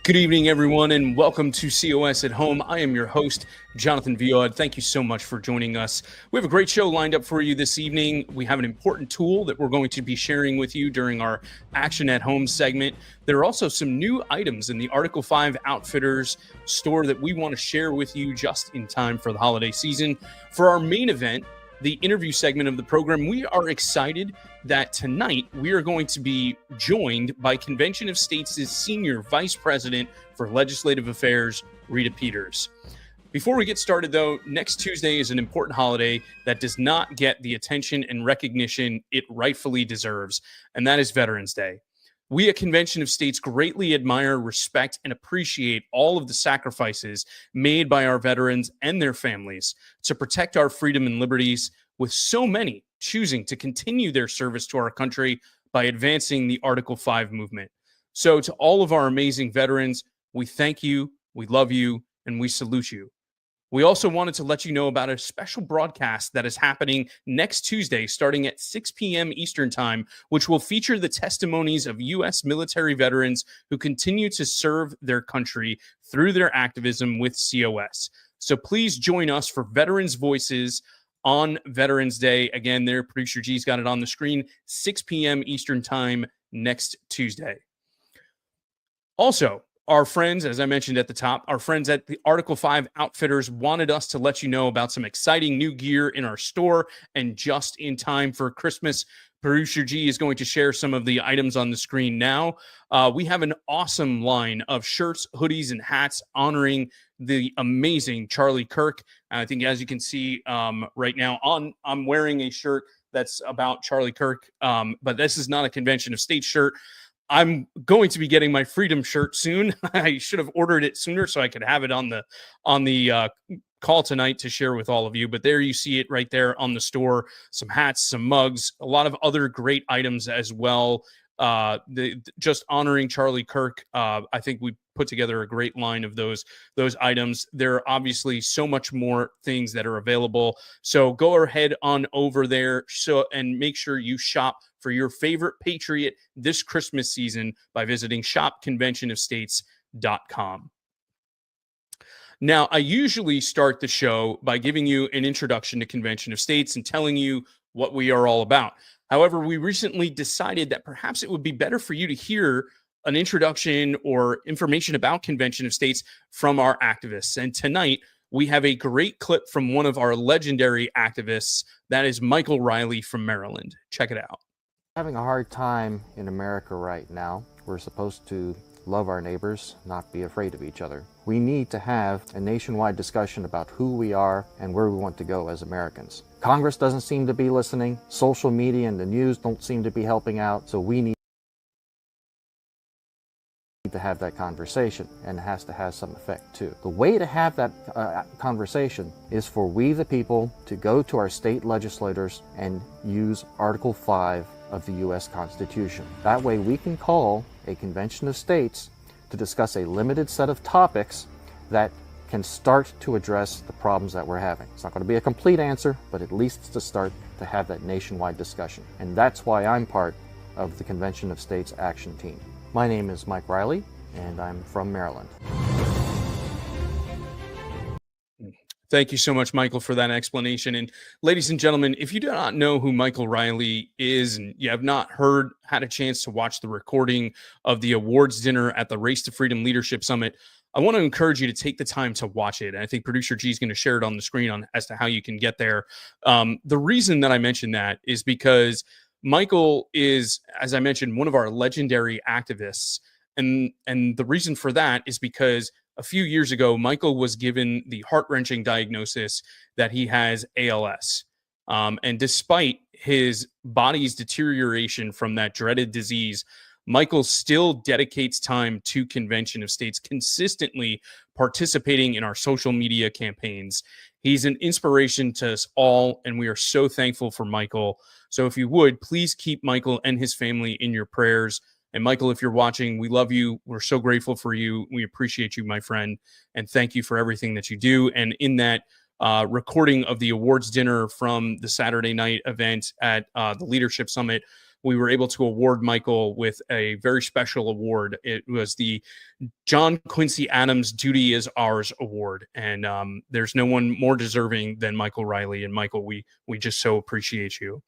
Good evening, everyone, and welcome to COS at Home. I am your host, Jonathan Viod. Thank you so much for joining us. We have a great show lined up for you this evening. We have an important tool that we're going to be sharing with you during our Action at Home segment. There are also some new items in the Article 5 Outfitters store that we want to share with you just in time for the holiday season. For our main event, the interview segment of the program, we are excited that tonight we are going to be joined by Convention of States' Senior Vice President for Legislative Affairs, Rita Peters. Before we get started, though, next Tuesday is an important holiday that does not get the attention and recognition it rightfully deserves, and that is Veterans Day. We at Convention of States greatly admire, respect, and appreciate all of the sacrifices made by our veterans and their families to protect our freedom and liberties, with so many choosing to continue their service to our country by advancing the Article 5 movement. So to all of our amazing veterans, we thank you, we love you, and we salute you. We also wanted to let you know about a special broadcast that is happening next Tuesday starting at 6 p.m. Eastern Time, which will feature the testimonies of U.S. military veterans who continue to serve their country through their activism with COS. So please join us for Veterans Voices on Veterans Day. Again, there, Producer G's got it on the screen, 6 p.m. Eastern Time next Tuesday. Also, our friends, as I mentioned at the top, our friends at the Article 5 Outfitters wanted us to let you know about some exciting new gear in our store, and just in time for Christmas, Producer G is going to share some of the items on the screen now. We have an awesome line of shirts, hoodies, and hats honoring the amazing Charlie Kirk. I think, as you can see right now, I'm wearing a shirt that's about Charlie Kirk, but this is not a Convention of States shirt. I'm going to be getting my Freedom shirt soon. I should have ordered it sooner so I could have it on the call tonight to share with all of you. But there you see it right there on the store. Some hats, some mugs, a lot of other great items as well. Just honoring Charlie Kirk. I think we put together a great line of those items. There are obviously so much more things that are available. So go ahead on over there and make sure you shop for your favorite Patriot this Christmas season by visiting shopconventionofstates.com. Now, I usually start the show by giving you an introduction to Convention of States and telling you what we are all about. However, we recently decided that perhaps it would be better for you to hear an introduction or information about Convention of States from our activists. And tonight, we have a great clip from one of our legendary activists. That is Michael Riley from Maryland. Check it out. Having a hard time in America right now. We're supposed to love our neighbors, not be afraid of each other. We need to have a nationwide discussion about who we are and where we want to go as Americans. Congress doesn't seem to be listening. Social media and the news don't seem to be helping out. So we need to have that conversation, and it has to have some effect too. The way to have that conversation is for we the people to go to our state legislators and use Article 5 of the U.S. Constitution. That way we can call a Convention of States to discuss a limited set of topics that can start to address the problems that we're having. It's not going to be a complete answer, but at least it's to start to have that nationwide discussion. And that's why I'm part of the Convention of States Action Team. My name is Mike Riley, and I'm from Maryland. Thank you so much, Michael, for that explanation. And ladies and gentlemen, if you do not know who Michael Riley is and you have not had a chance to watch the recording of the awards dinner at the Race to Freedom Leadership Summit, I want to encourage you to take the time to watch it. And I think Producer G is going to share it on the screen as to how you can get there. The reason that I mention that is because Michael is, as I mentioned, one of our legendary activists. And the reason for that is because a few years ago, Michael was given the heart-wrenching diagnosis that he has ALS. And despite his body's deterioration from that dreaded disease, Michael still dedicates time to Convention of States, consistently participating in our social media campaigns. He's an inspiration to us all, and we are so thankful for Michael. So if you would, please keep Michael and his family in your prayers. And Michael, if you're watching, we love you. We're so grateful for you. We appreciate you, my friend. And thank you for everything that you do. And in that recording of the awards dinner from the Saturday night event at the Leadership Summit, we were able to award Michael with a very special award. It was the John Quincy Adams Duty is Ours Award. And there's no one more deserving than Michael Riley. And Michael, we just so appreciate you.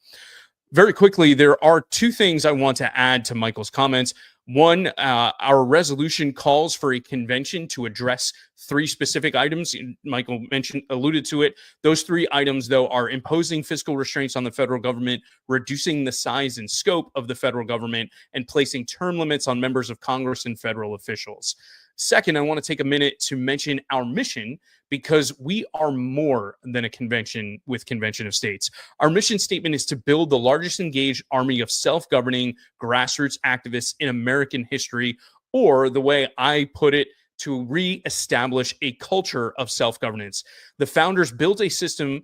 Very quickly, there are two things I want to add to Michael's comments. One, our resolution calls for a convention to address three specific items. Michael alluded to it. Those three items, though, are imposing fiscal restraints on the federal government, reducing the size and scope of the federal government, and placing term limits on members of Congress and federal officials. Second, I want to take a minute to mention our mission, because we are more than a convention with Convention of States. Our mission statement is to build the largest engaged army of self-governing grassroots activists in American history, or the way I put it, to re-establish a culture of self-governance. The founders built a system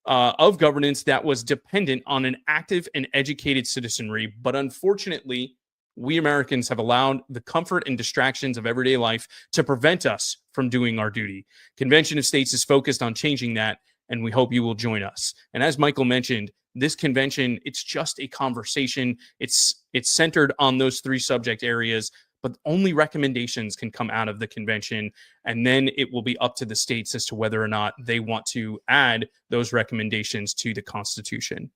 of governance that was dependent on an active and educated citizenry, but unfortunately, we Americans have allowed the comfort and distractions of everyday life to prevent us from doing our duty. Convention of States is focused on changing that, and we hope you will join us. And as Michael mentioned, this convention, it's just a conversation. It's centered on those three subject areas, but only recommendations can come out of the convention, and then it will be up to the states as to whether or not they want to add those recommendations to the Constitution.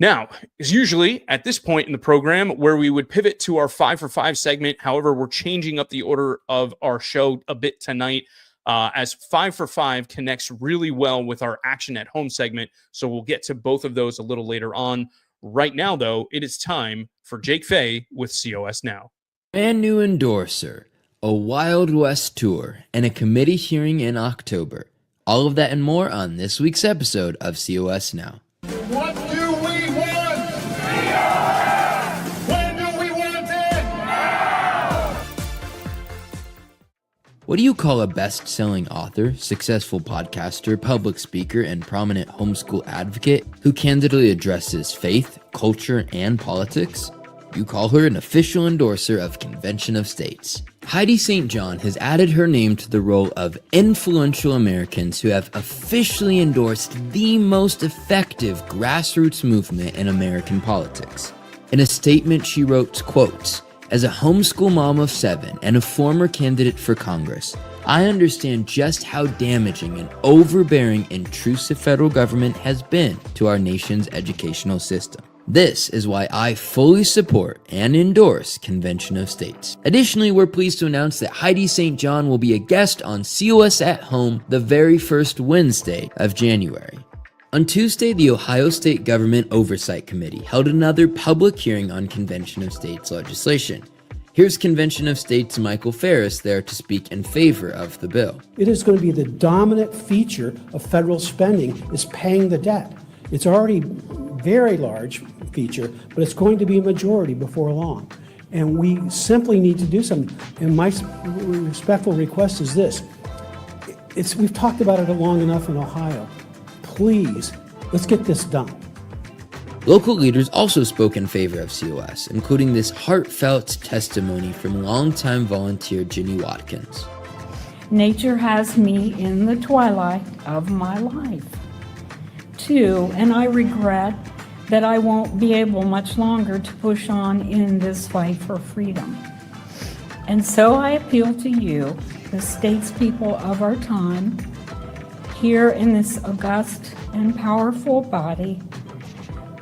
Now, is usually at this point in the program where we would pivot to our 5 for 5 segment. However, we're changing up the order of our show a bit tonight, as 5 for 5 connects really well with our Action at Home segment. So we'll get to both of those a little later on. Right now, though, it is time for Jake Fay with COS Now. Brand new endorser, a Wild West tour, and a committee hearing in October. All of that and more on this week's episode of COS Now. What do we want? When do we want it? What do you call a best-selling author, successful podcaster, public speaker, and prominent homeschool advocate who candidly addresses faith, culture, and politics? You call her an official endorser of Convention of States. Heidi St. John has added her name to the roll of influential Americans who have officially endorsed the most effective grassroots movement in American politics. In a statement, she wrote, quote, "As a homeschool mom of 7 and a former candidate for Congress, I understand just how damaging an overbearing, intrusive federal government has been to our nation's educational system. This is why I fully support and endorse Convention of States." Additionally, we're pleased to announce that Heidi St. John will be a guest on COS at Home the very first Wednesday of January. On Tuesday, the Ohio State Government Oversight Committee held another public hearing on Convention of States legislation. Here's Convention of States' Michael Ferris there to speak in favor of the bill. It is going to be the dominant feature of federal spending is paying the debt. It's already very large feature, but it's going to be a majority before long. And we simply need to do something. And my respectful request is this. We've talked about it long enough in Ohio. Please, let's get this done. Local leaders also spoke in favor of COS, including this heartfelt testimony from longtime volunteer Ginny Watkins. Nature has me in the twilight of my life, too, and I regret that I won't be able much longer to push on in this fight for freedom. And so I appeal to you, the statespeople of our time, here in this august and powerful body,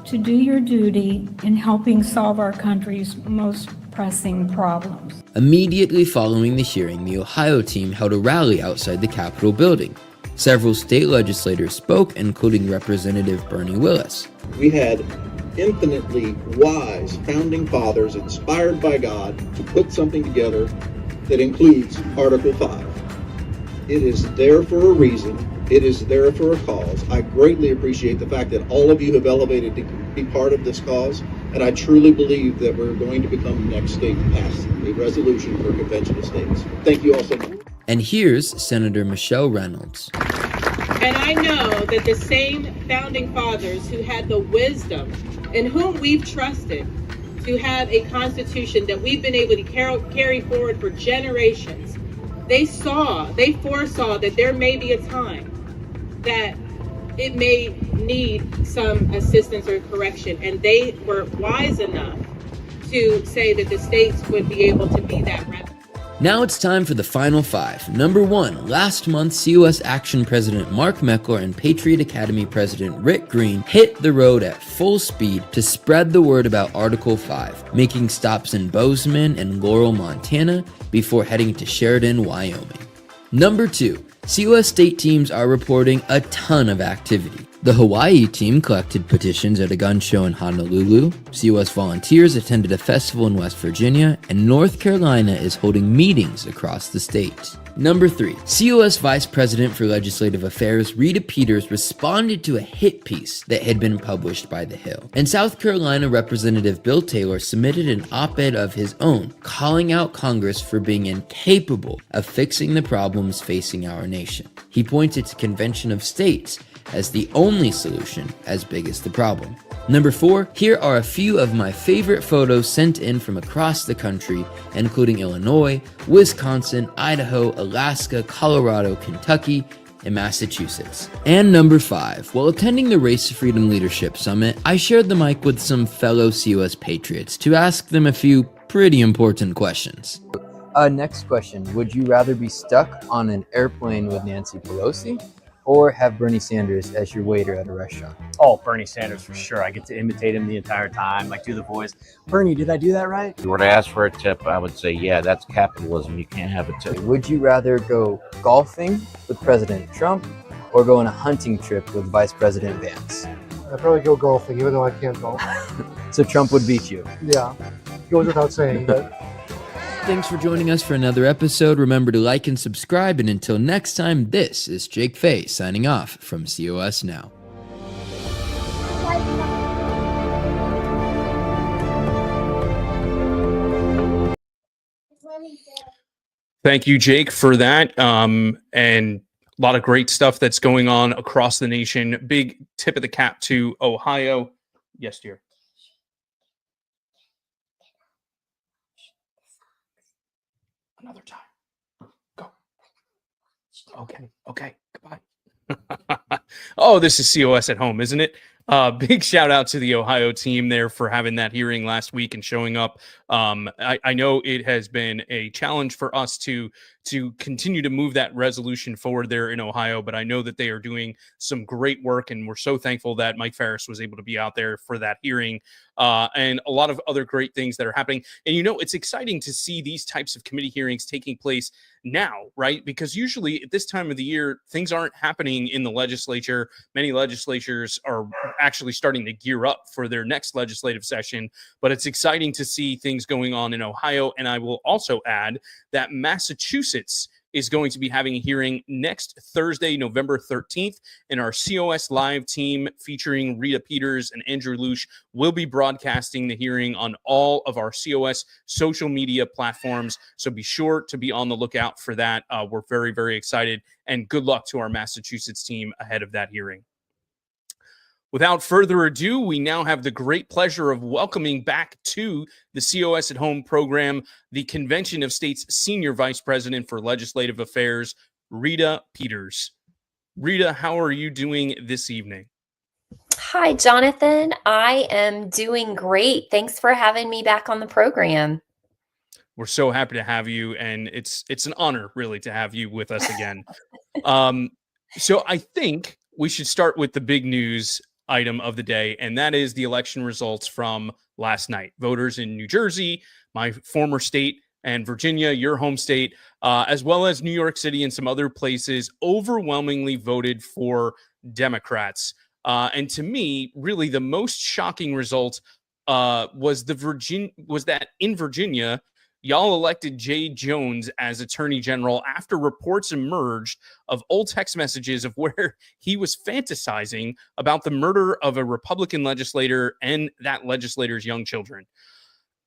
to do your duty in helping solve our country's most pressing problems. Immediately following the hearing, the Ohio team held a rally outside the Capitol building. Several state legislators spoke, including Representative Bernie Willis. We had infinitely wise founding fathers inspired by God to put something together that includes Article 5. It is there for a reason. It is there for a cause. I greatly appreciate the fact that all of you have elevated to be part of this cause, and I truly believe that we're going to become the next state to pass a resolution for Convention of States. Thank you all so much. And here's Senator Michelle Reynolds. And I know that the same founding fathers who had the wisdom and whom we've trusted to have a constitution that we've been able to carry forward for generations, they foresaw that there may be a time that it may need some assistance or correction. And they were wise enough to say that the states would be able to be that rep. Now it's time for the final five. Number 1, last month, COS Action President Mark Meckler and Patriot Academy President Rick Green hit the road at full speed to spread the word about Article 5, making stops in Bozeman and Laurel, Montana, before heading to Sheridan, Wyoming. Number 2, COS state teams are reporting a ton of activity. The Hawaii team collected petitions at a gun show in Honolulu, COS volunteers attended a festival in West Virginia, and North Carolina is holding meetings across the state. Number 3, COS Vice President for Legislative Affairs Rita Peters responded to a hit piece that had been published by The Hill. And South Carolina Representative Bill Taylor submitted an op-ed of his own, calling out Congress for being incapable of fixing the problems facing our nation. He pointed to Convention of States as the only solution as big as the problem. Number 4, here are a few of my favorite photos sent in from across the country, including Illinois, Wisconsin, Idaho, Alaska, Colorado, Kentucky, and Massachusetts. And number 5, while attending the Race to Freedom Leadership Summit, I shared the mic with some fellow COS patriots to ask them a few pretty important questions. Next question. Would you rather be stuck on an airplane with Nancy Pelosi or have Bernie Sanders as your waiter at a restaurant? Oh, Bernie Sanders for sure. I get to imitate him the entire time, like do the voice. Bernie, did I do that right? If you were to ask for a tip, I would say, yeah, that's capitalism. You can't have a tip. Would you rather go golfing with President Trump or go on a hunting trip with Vice President Vance? I'd probably go golfing, even though I can't golf. So Trump would beat you? Yeah, goes without saying, but... Thanks for joining us for another episode. Remember to like and subscribe, and until next time, this is Jake Fay signing off from COS Now. Thank you, Jake, for that. And a lot of great stuff that's going on across the nation. Big tip of the cap to Ohio. Yes, dear. Another time. Go. Okay. Goodbye. Oh, this is COS at home, isn't it? Big shout out to the Ohio team there for having that hearing last week and showing up. I know it has been a challenge for us to continue to move that resolution forward there in Ohio, but I know that they are doing some great work, and we're so thankful that Mike Farris was able to be out there for that hearing, and a lot of other great things that are happening. And it's exciting to see these types of committee hearings taking place now, right? Because usually at this time of the year, things aren't happening in the legislature. Many legislatures are actually starting to gear up for their next legislative session, but it's exciting to see things going on in Ohio. And I will also add that Massachusetts is going to be having a hearing next Thursday, November 13th, and our COS Live team featuring Rita Peters and Andrew Lush will be broadcasting the hearing on all of our COS social media platforms. So be sure to be on the lookout for that. We're very, very excited, and good luck to our Massachusetts team ahead of that hearing. Without further ado, we now have the great pleasure of welcoming back to the COS at Home program the Convention of States Senior Vice President for Legislative Affairs, Rita Peters. Rita, how are you doing this evening? Hi, Jonathan. I am doing great. Thanks for having me back on the program. We're so happy to have you, and it's an honor, really, to have you with us again. So I think we should start with the big news item of the day, and that is the election results from last night. Voters in New Jersey, my former state, and Virginia, your home state, as well as New York City and some other places, overwhelmingly voted for Democrats. And to me, really the most shocking result was that in Virginia, y'all elected Jay Jones as Attorney General after reports emerged of old text messages of where he was fantasizing about the murder of a Republican legislator and that legislator's young children.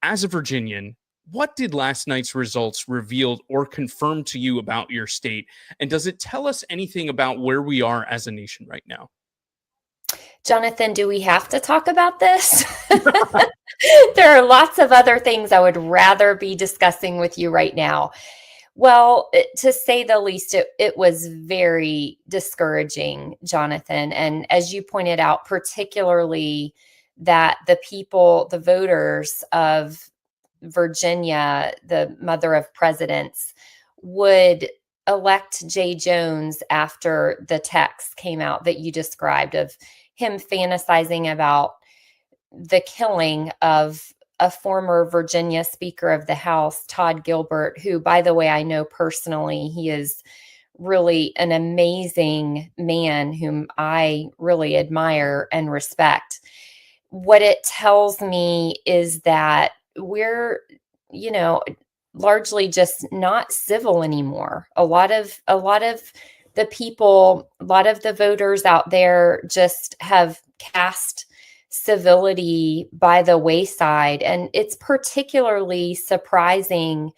As a Virginian, what did last night's results reveal or confirm to you about your state? And does it tell us anything about where we are as a nation right now? Jonathan, do we have to talk about this? There are lots of other things I would rather be discussing with you right now. Well, to say the least, it was very discouraging, Jonathan. And as you pointed out, particularly that the people, the voters of Virginia, the mother of presidents, would elect Jay Jones after the text came out that you described of him fantasizing about the killing of a former Virginia Speaker of the House, Todd Gilbert, who, by the way, I know personally. He is really an amazing man whom I really admire and respect. What it tells me is that we're, largely just not civil anymore. A lot of the people, a lot of the voters out there just have cast civility by the wayside. And it's particularly surprising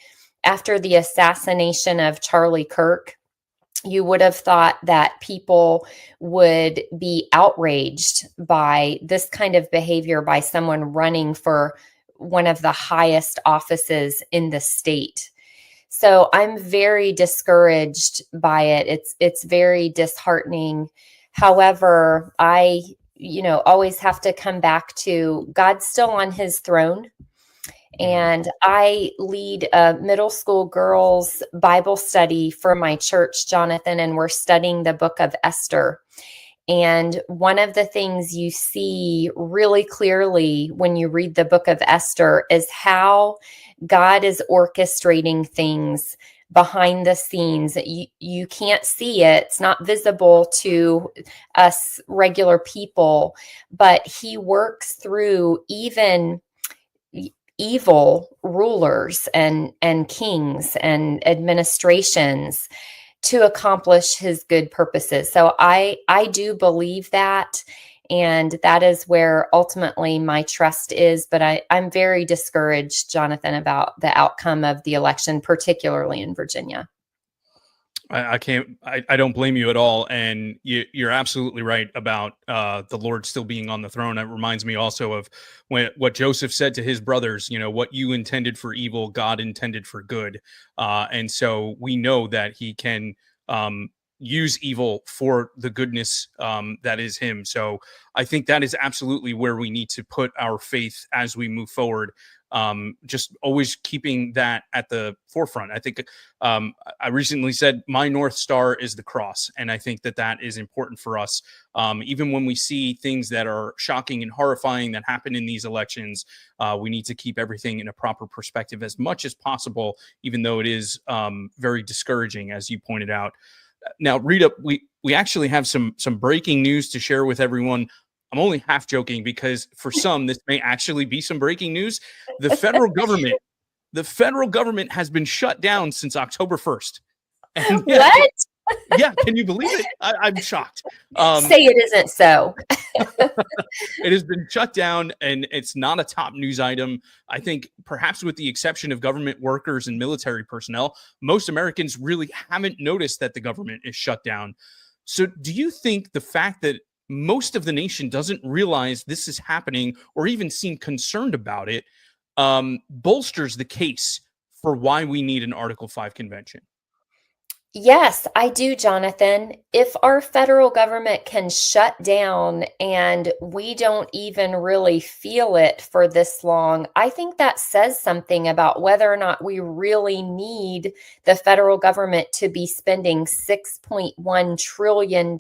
after the assassination of Charlie Kirk. You would have thought that people would be outraged by this kind of behavior by someone running for one of the highest offices in the state. So I'm very discouraged by it. It's very disheartening. However, I always have to come back to God's still on his throne. And I lead a middle school girls Bible study for my church, Jonathan, and we're studying the book of Esther. And one of the things you see really clearly when you read the book of Esther is how God is orchestrating things behind the scenes. You can't see it. It's not visible to us regular people, but he works through even evil rulers and kings and administrations to accomplish his good purposes. So I do believe that, and that is where ultimately my trust is. But I'm very discouraged, Jonathan, about the outcome of the election, particularly in Virginia. I can't. I don't blame you at all, and you're absolutely right about the Lord still being on the throne. That reminds me also of what Joseph said to his brothers. What you intended for evil, God intended for good, and so we know that He can use evil for the goodness that is Him. So I think that is absolutely where we need to put our faith as we move forward. Just always keeping that at the forefront. I think I recently said my North Star is the cross. And I think that is important for us. Even when we see things that are shocking and horrifying that happen in these elections, we need to keep everything in a proper perspective as much as possible, even though it is very discouraging, as you pointed out. Now, Rita, we actually have some breaking news to share with everyone. I'm only half joking because for some, this may actually be some breaking news. The federal government has been shut down since October 1st. And What? Yeah, can you believe it? I'm shocked. Say it isn't so. It has been shut down, and it's not a top news item. I think perhaps with the exception of government workers and military personnel, most Americans really haven't noticed that the government is shut down. So do you think the fact that most of the nation doesn't realize this is happening or even seem concerned about it bolsters the case for why we need an Article 5 convention? Yes, I do, Jonathan. If our federal government can shut down and we don't even really feel it for this long, I think that says something about whether or not we really need the federal government to be spending $6.1 trillion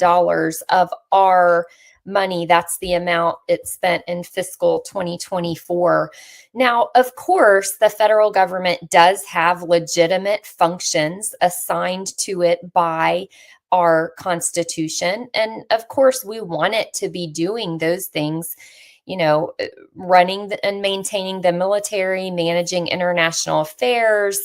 of our money. That's the amount it spent in fiscal 2024. Now, of course, the federal government does have legitimate functions assigned to it by our Constitution. And of course, we want it to be doing those things, running and maintaining the military, managing international affairs,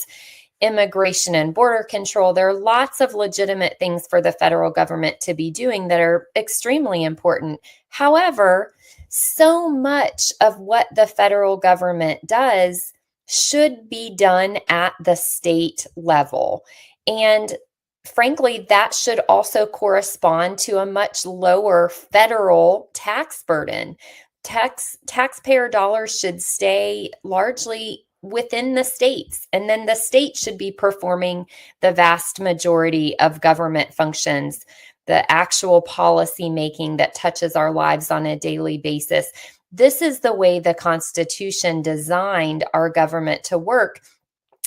immigration and border control. There are lots of legitimate things for the federal government to be doing that are extremely important. However, so much of what the federal government does should be done at the state level. And frankly, that should also correspond to a much lower federal tax burden. Taxpayer dollars should stay largely within the states. And then the state should be performing the vast majority of government functions, the actual policy making that touches our lives on a daily basis. This is the way the Constitution designed our government to work.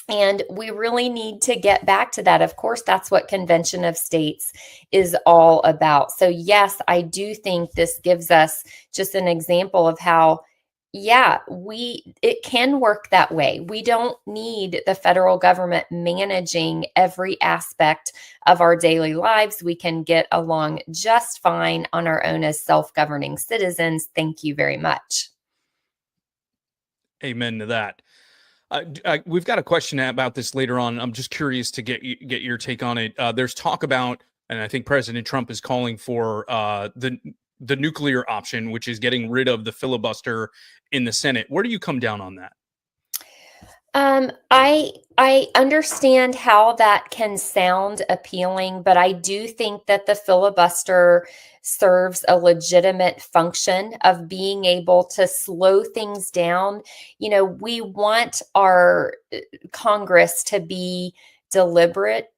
And we really need to get back to that. Of course, that's what Convention of States is all about. So yes, I do think this gives us just an example of how, yeah, it can work that way. We don't need the federal government managing every aspect of our daily lives. We can get along just fine on our own as self-governing citizens. Thank you very much. Amen to that. We've got a question about this later on. I'm just curious to get your take on it. There's talk about, and I think President Trump is calling for the nuclear option, which is getting rid of the filibuster in the Senate. Where do you come down on that? I understand how that can sound appealing, but I do think that the filibuster serves a legitimate function of being able to slow things down. You know, we want our Congress to be deliberate,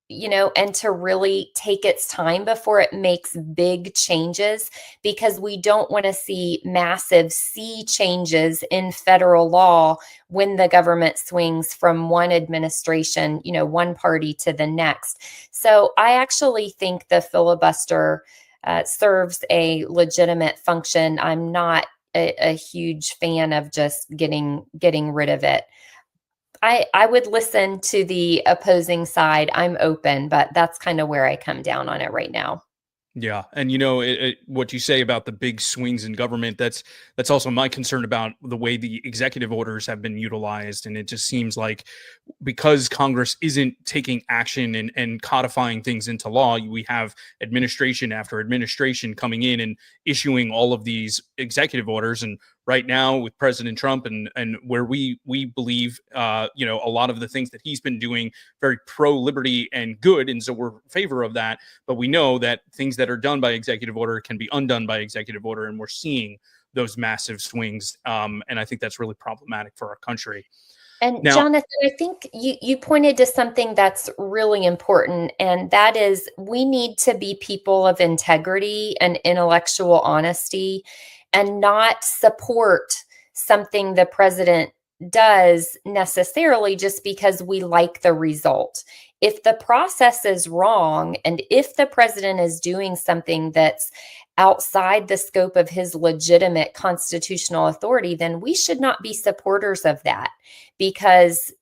you know, and to really take its time before it makes big changes, because we don't want to see massive sea changes in federal law when the government swings from one administration, you know, one party to the next. So I actually think the filibuster serves a legitimate function. I'm not a huge fan of just getting rid of it. I would listen to the opposing side. I'm open, but that's kind of where I come down on it right now. Yeah, and you know what you say about the big swings in government. That's also my concern about the way the executive orders have been utilized, and it just seems like because Congress isn't taking action and codifying things into law, we have administration after administration coming in and issuing all of these executive orders. And right now, with President Trump and where we believe, you know, a lot of the things that he's been doing very pro liberty and good, and so we're in favor of that. But we know that things that are done by executive order can be undone by executive order, and we're seeing those massive swings. And I think that's really problematic for our country. And now, Jonathan, I think you pointed to something that's really important, and that is we need to be people of integrity and intellectual honesty and not support something the president does necessarily just because we like the result. If the process is wrong, and if the president is doing something that's outside the scope of his legitimate constitutional authority, then we should not be supporters of that. Because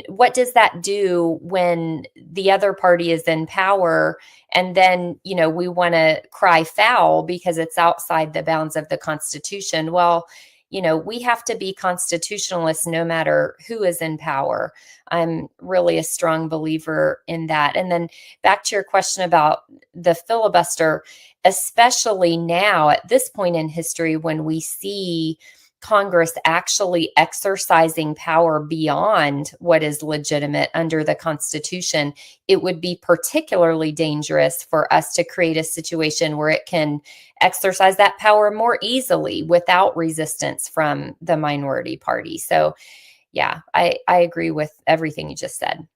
what does that do when the other party is in power and then, you know, we want to cry foul because it's outside the bounds of the Constitution? Well, you know, we have to be constitutionalists no matter who is in power. I'm really a strong believer in that. And then back to your question about the filibuster, especially now at this point in history when we see Congress actually exercising power beyond what is legitimate under the Constitution, it would be particularly dangerous for us to create a situation where it can exercise that power more easily without resistance from the minority party. So, yeah, I agree with everything you just said.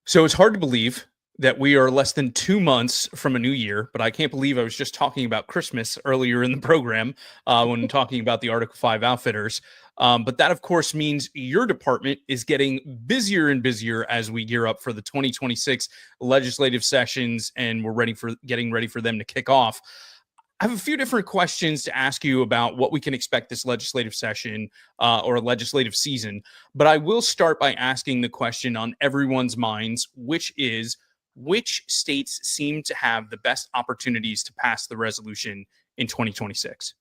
So it's hard to believe that we are less than 2 months from a new year, but I can't believe I was just talking about Christmas earlier in the program when talking about the Article 5 outfitters. But that, of course, means your department is getting busier and busier as we gear up for the 2026 legislative sessions, and we're getting ready for them to kick off. I have a few different questions to ask you about what we can expect this legislative session or legislative season, but I will start by asking the question on everyone's minds, which is, which states seem to have the best opportunities to pass the resolution in 2026?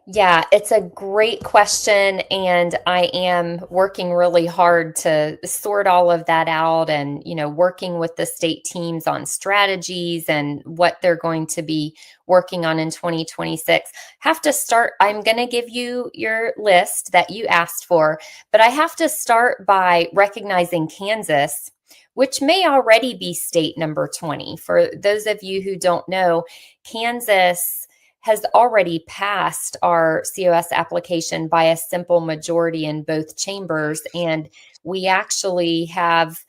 Yeah, it's a great question, and I am working really hard to sort all of that out and, you know, working with the state teams on strategies and what they're going to be working on in 2026. Have to start, I'm going to give you your list that you asked for, but I have to start by recognizing Kansas, which may already be state number 20. For those of you who don't know, Kansas has already passed our COS application by a simple majority in both chambers. And we actually have,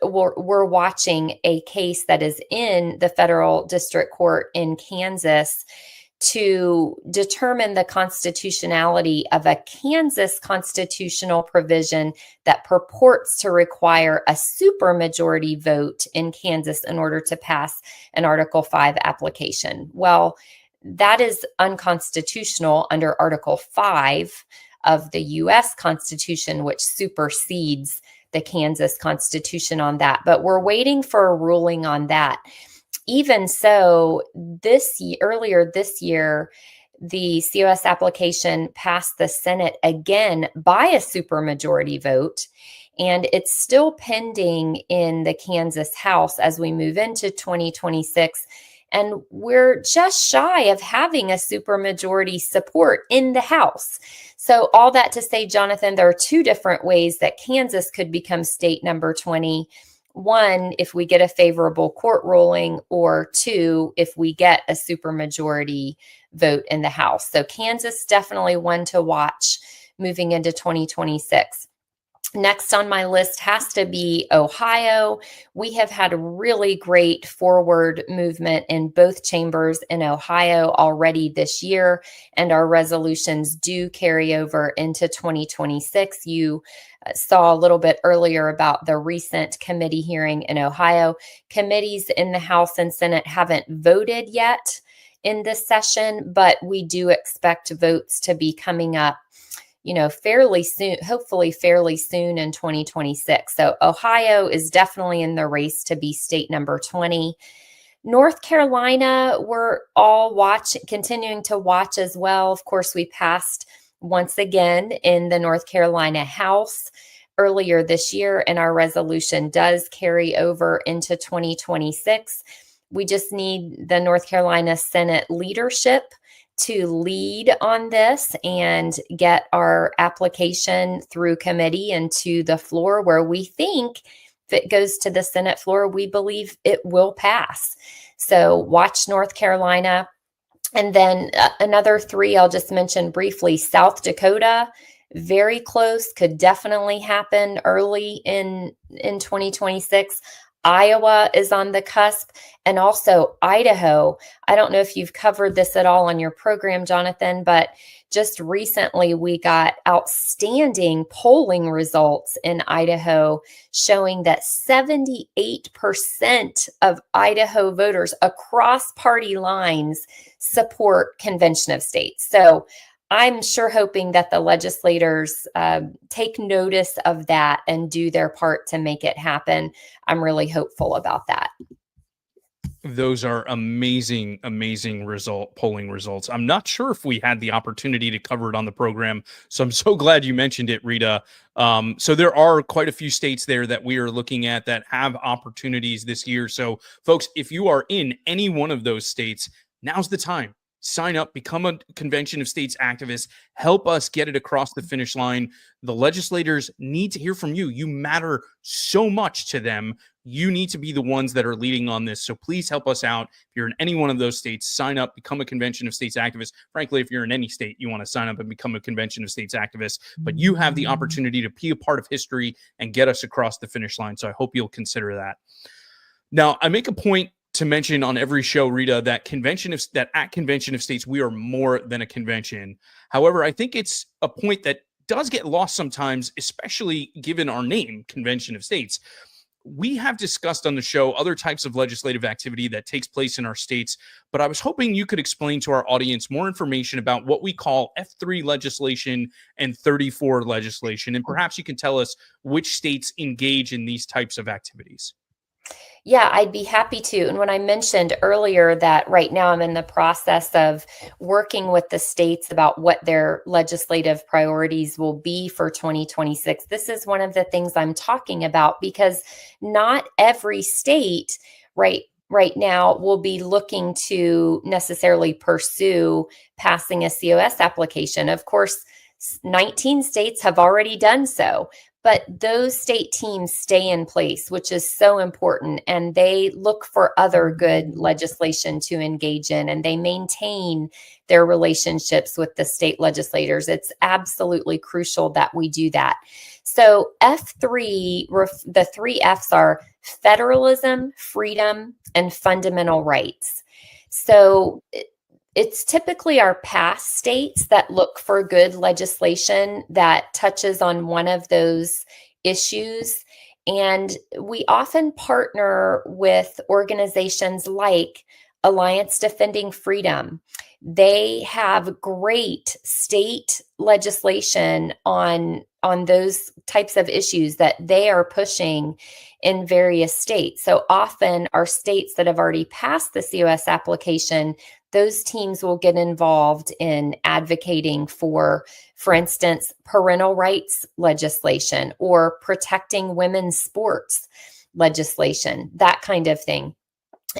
we're watching a case that is in the federal district court in Kansas to determine the constitutionality of a Kansas constitutional provision that purports to require a supermajority vote in Kansas in order to pass an Article 5 application. Well, that is unconstitutional under Article 5 of the U.S. Constitution, which supersedes the Kansas Constitution on that. But we're waiting for a ruling on that. Even so, earlier this year, the COS application passed the Senate again by a supermajority vote, and it's still pending in the Kansas House as we move into 2026. And we're just shy of having a supermajority support in the House. So all that to say, Jonathan, there are two different ways that Kansas could become state number 20. One, if we get a favorable court ruling, or two, if we get a supermajority vote in the House. So Kansas, definitely one to watch moving into 2026. Next on my list has to be Ohio. We have had a really great forward movement in both chambers in Ohio already this year, and our resolutions do carry over into 2026. You saw a little bit earlier about the recent committee hearing in Ohio. Committees in the House and Senate haven't voted yet in this session, but we do expect votes to be coming up, fairly soon, hopefully fairly soon in 2026. So Ohio is definitely in the race to be state number 20. North Carolina, we're all continuing to watch as well. Of course, we passed once again in the North Carolina House earlier this year, and our resolution does carry over into 2026. We just need the North Carolina Senate leadership to lead on this and get our application through committee and to the floor, where we think if it goes to the Senate floor, we believe it will pass. So watch North Carolina. And then another three I'll just mention briefly. South Dakota, very close, could definitely happen early in 2026. Iowa is on the cusp, and also Idaho. I don't know if you've covered this at all on your program, Jonathan, but just recently we got outstanding polling results in Idaho showing that 78% of Idaho voters across party lines support Convention of States. So I'm sure hoping that the legislators take notice of that and do their part to make it happen. I'm really hopeful about that. Those are amazing, amazing polling results. I'm not sure if we had the opportunity to cover it on the program, so I'm so glad you mentioned it, Rita. So there are quite a few states there that we are looking at that have opportunities this year. So folks, if you are in any one of those states, now's the time. Sign up, become a Convention of States activist, help us get it across the finish line. The legislators need to hear from you. You matter so much to them. You need to be the ones that are leading on this. So please help us out. If you're in any one of those states, sign up, become a Convention of States activist. Frankly, if you're in any state, you want to sign up and become a Convention of States activist. But you have the opportunity to be a part of history and get us across the finish line. So I hope you'll consider that. Now, I make a point to mention on every show, Rita, that at Convention of States, we are more than a convention. However, I think it's a point that does get lost sometimes, especially given our name, Convention of States. We have discussed on the show other types of legislative activity that takes place in our states, but I was hoping you could explain to our audience more information about what we call F3 legislation and 34 legislation, and perhaps you can tell us which states engage in these types of activities. Yeah, I'd be happy to. And when I mentioned earlier that right now I'm in the process of working with the states about what their legislative priorities will be for 2026, this is one of the things I'm talking about, because not every state right now will be looking to necessarily pursue passing a COS application. Of course, 19 states have already done so. but those state teams stay in place, which is so important. And they look for other good legislation to engage in, and they maintain their relationships with the state legislators. It's absolutely crucial that we do that. So F3, the three Fs are federalism, freedom, and fundamental rights. So it's typically our past states that look for good legislation that touches on one of those issues. And we often partner with organizations like Alliance Defending Freedom. They have great state legislation on those types of issues that they are pushing in various states. So often our states that have already passed the COS application, those teams will get involved in advocating for instance, parental rights legislation or protecting women's sports legislation, that kind of thing.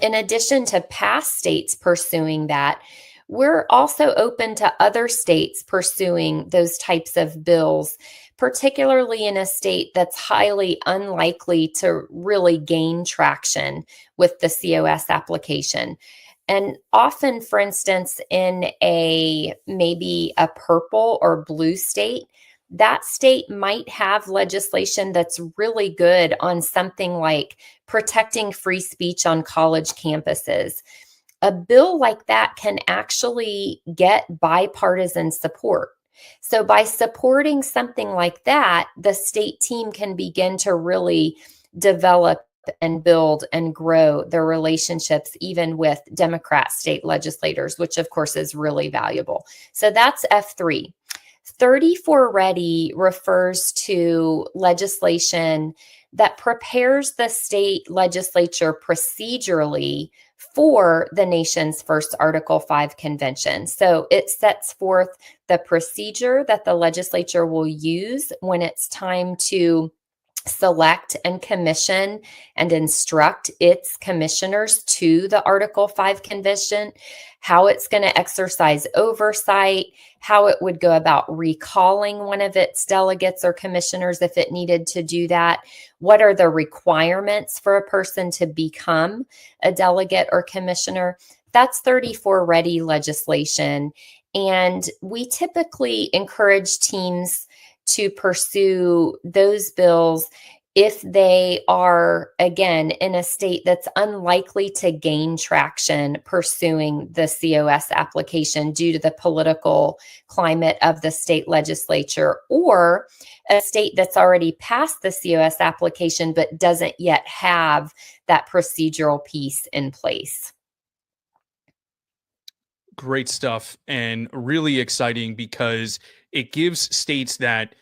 In addition to past states pursuing that, we're also open to other states pursuing those types of bills, particularly in a state that's highly unlikely to really gain traction with the COS application. And often, for instance, in maybe a purple or blue state, that state might have legislation that's really good on something like protecting free speech on college campuses. A bill like that can actually get bipartisan support. So by supporting something like that, the state team can begin to really develop and build and grow their relationships, even with Democrat state legislators, which of course is really valuable. So that's F3. 34 Ready refers to legislation that prepares the state legislature procedurally for the nation's first Article 5 convention. So it sets forth the procedure that the legislature will use when it's time to select and commission and instruct its commissioners to the Article 5 convention, how it's going to exercise oversight, how it would go about recalling one of its delegates or commissioners if it needed to do that, what are the requirements for a person to become a delegate or commissioner. That's 34 Ready legislation. And we typically encourage teams to pursue those bills if they are, again, in a state that's unlikely to gain traction pursuing the COS application due to the political climate of the state legislature, or a state that's already passed the COS application but doesn't yet have that procedural piece in place. Great stuff, and really exciting because it gives states that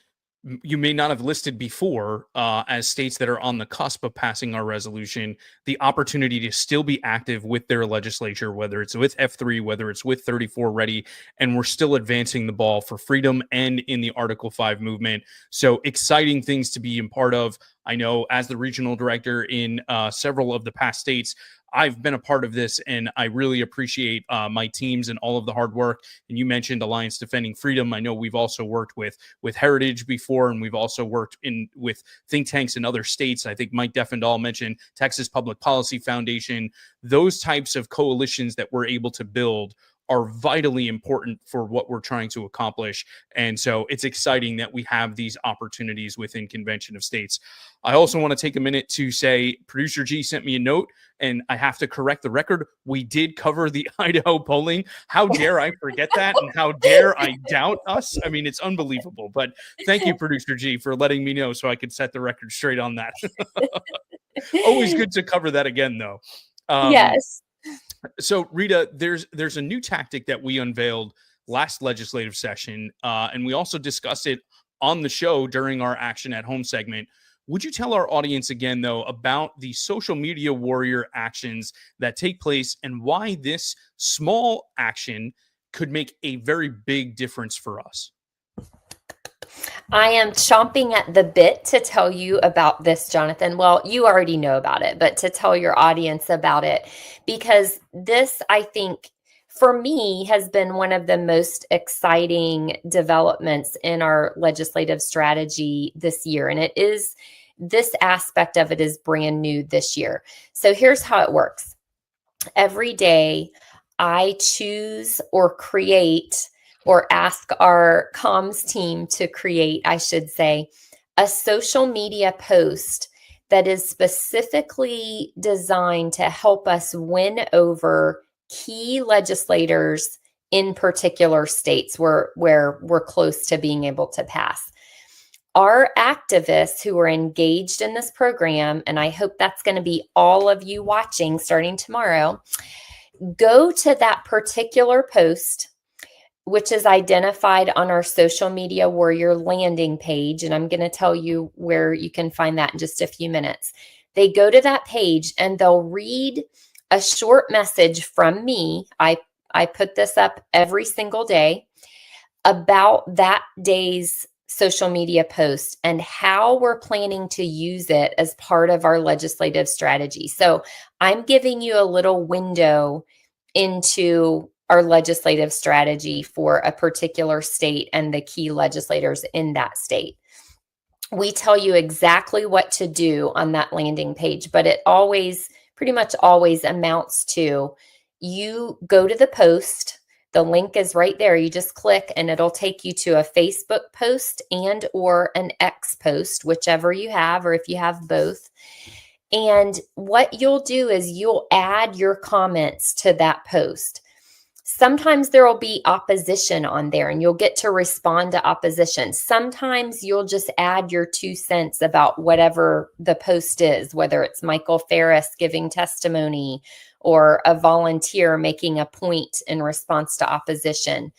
you may not have listed before as states that are on the cusp of passing our resolution, the opportunity to still be active with their legislature, whether it's with F3, whether it's with 34 Ready, and we're still advancing the ball for freedom and in the Article 5 movement. So exciting things to be a part of. I know as the regional director in several of the past states, I've been a part of this, and I really appreciate my teams and all of the hard work. And you mentioned Alliance Defending Freedom. I know we've also worked with Heritage before, and we've also worked with think tanks in other states. I think Mike Defendahl mentioned Texas Public Policy Foundation. Those types of coalitions that we're able to build are vitally important for what we're trying to accomplish. And so it's exciting that we have these opportunities within Convention of States. I also want to take a minute to say Producer G sent me a note, and I have to correct the record. We did cover the Idaho polling. How dare I forget that? And how dare I doubt us? I mean, it's unbelievable. But thank you, Producer G, for letting me know so I could set the record straight on that. Always good to cover that again, though. Yes. So, Rita, there's a new tactic that we unveiled last legislative session, and we also discussed it on the show during our Action at Home segment. Would you tell our audience again, though, about the social media warrior actions that take place and why this small action could make a very big difference for us? I am chomping at the bit to tell you about this, Jonathan. Well, you already know about it, but to tell your audience about it, because this, I think, for me, has been one of the most exciting developments in our legislative strategy this year. And it is, this aspect of it is brand new this year. So here's how it works. Every day I choose or create, or ask our comms team to create, I should say, a social media post that is specifically designed to help us win over key legislators in particular states where we're close to being able to pass. Our activists who are engaged in this program, and I hope that's going to be all of you watching starting tomorrow, go to that particular post, which is identified on our Social Media Warrior landing page. And I'm going to tell you where you can find that in just a few minutes. They go to that page and they'll read a short message from me. I put this up every single day about that day's social media post and how we're planning to use it as part of our legislative strategy. So I'm giving you a little window into our legislative strategy for a particular state and the key legislators in that state. We tell you exactly what to do on that landing page, but it always, pretty much always amounts to, you go to the post, the link is right there. You just click and it'll take you to a Facebook post and or an X post, whichever you have, or if you have both. And what you'll do is you'll add your comments to that post. Sometimes there will be opposition on there and you'll get to respond to opposition. Sometimes you'll just add your 2 cents about whatever the post is, whether it's Michael Ferris giving testimony or a volunteer making a point in response to opposition.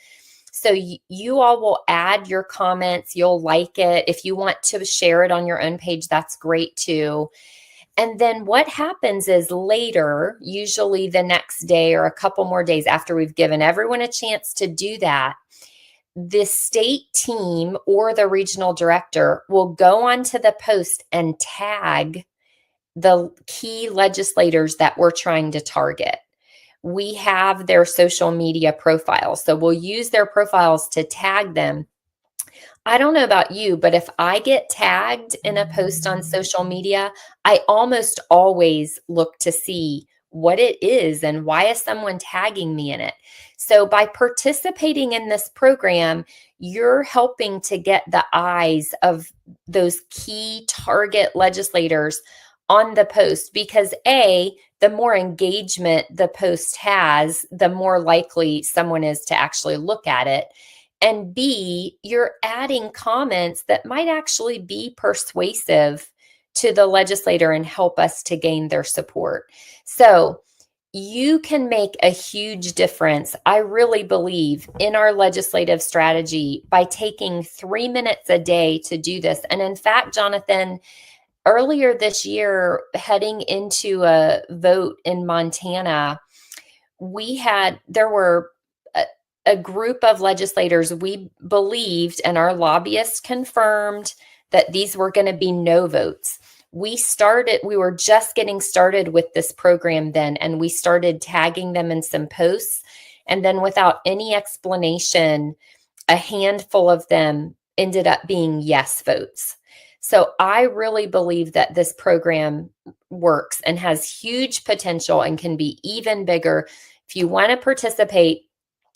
So you all will add your comments. You'll like it. If you want to share it on your own page, that's great too. And then what happens is later, usually the next day or a couple more days after we've given everyone a chance to do that, the state team or the regional director will go onto the post and tag the key legislators that we're trying to target. We have their social media profiles, so we'll use their profiles to tag them. I don't know about you, but if I get tagged in a post on social media, I almost always look to see what it is and why is someone tagging me in it. So by participating in this program, you're helping to get the eyes of those key target legislators on the post, because A, the more engagement the post has, the more likely someone is to actually look at it. And B, you're adding comments that might actually be persuasive to the legislator and help us to gain their support. So you can make a huge difference, I really believe, in our legislative strategy by taking 3 minutes a day to do this. And in fact, Jonathan, earlier this year, heading into a vote in Montana, there were a group of legislators we believed, and our lobbyists confirmed, that these were going to be no votes. We were just getting started with this program then, and we started tagging them in some posts. And then without any explanation, a handful of them ended up being yes votes. So I really believe that this program works and has huge potential and can be even bigger. If you want to participate,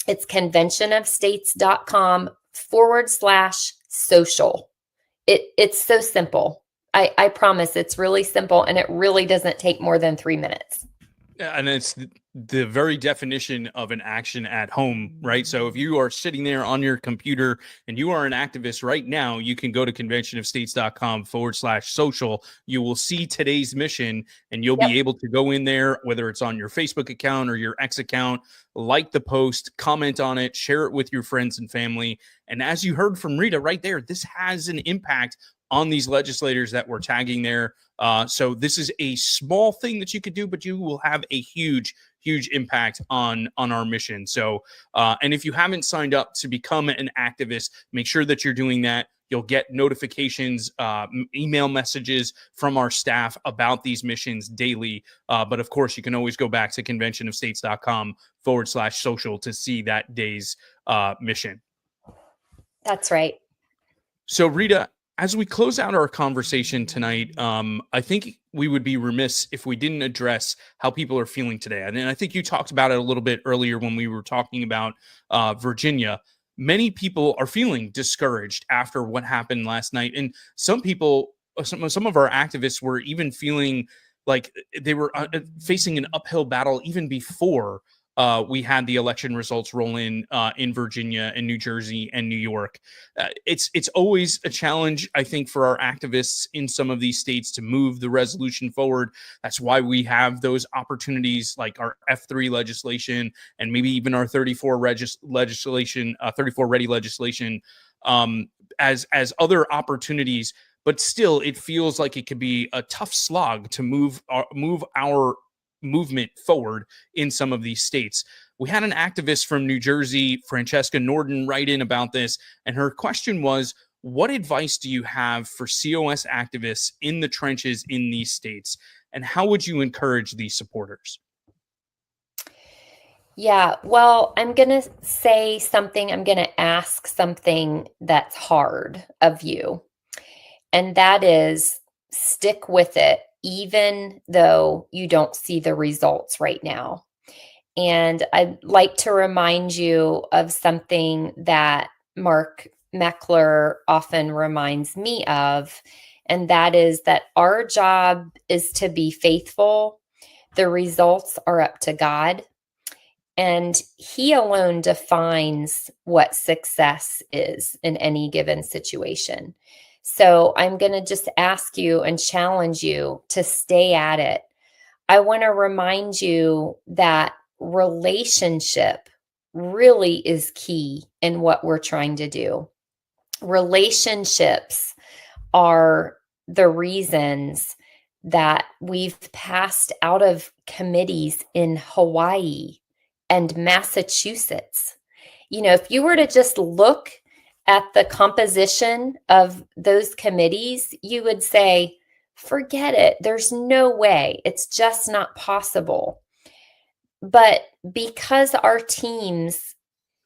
it's conventionofstates.com/social. It's so simple. I promise it's really simple, and it really doesn't take more than 3 minutes. And it's the very definition of an action at home, right? So if you are sitting there on your computer and you are an activist right now, you can go to conventionofstates.com/social. You will see today's mission, and you'll be able to go in there, whether it's on your Facebook account or your X account, like the post, comment on it, share it with your friends and family. And as you heard from Rita right there, this has an impact on these legislators that we're tagging there. So this is a small thing that you could do, but you will have a huge impact on our mission. So, and if you haven't signed up to become an activist, make sure that you're doing that. You'll get notifications, email messages from our staff about these missions daily. But of course, you can always go back to conventionofstates.com/social to see that day's mission. That's right. So, Rita, as we close out our conversation tonight, I think we would be remiss if we didn't address how people are feeling today. And I think you talked about it a little bit earlier when we were talking about Virginia. Many people are feeling discouraged after what happened last night. And some people, some of our activists were even feeling like they were facing an uphill battle even before we had the election results roll in Virginia and New Jersey and New York. It's always a challenge, I think, for our activists in some of these states to move the resolution forward. That's why we have those opportunities like our F3 legislation and maybe even our 34 legislation, 34 ready legislation as other opportunities. But still, it feels like it could be a tough slog to move our movement forward in some of these states. We had an activist from New Jersey, Francesca Norden, write in about this, and her question was, what advice do you have for COS activists in the trenches in these states, and how would you encourage these supporters? Yeah, well, I'm going to say something, I'm going to ask something that's hard of you, and that is stick with it, even though you don't see the results right now. And I'd like to remind you of something that Mark Meckler often reminds me of, and that is that our job is to be faithful. The results are up to God, and He alone defines what success is in any given situation. So I'm going to just ask you and challenge you to stay at it. I want to remind you that relationship really is key in what we're trying to do. Relationships are the reasons that we've passed out of committees in Hawaii and Massachusetts. You know, if you were to just look at the composition of those committees, you would say, forget it. There's no way. It's just not possible. But because our teams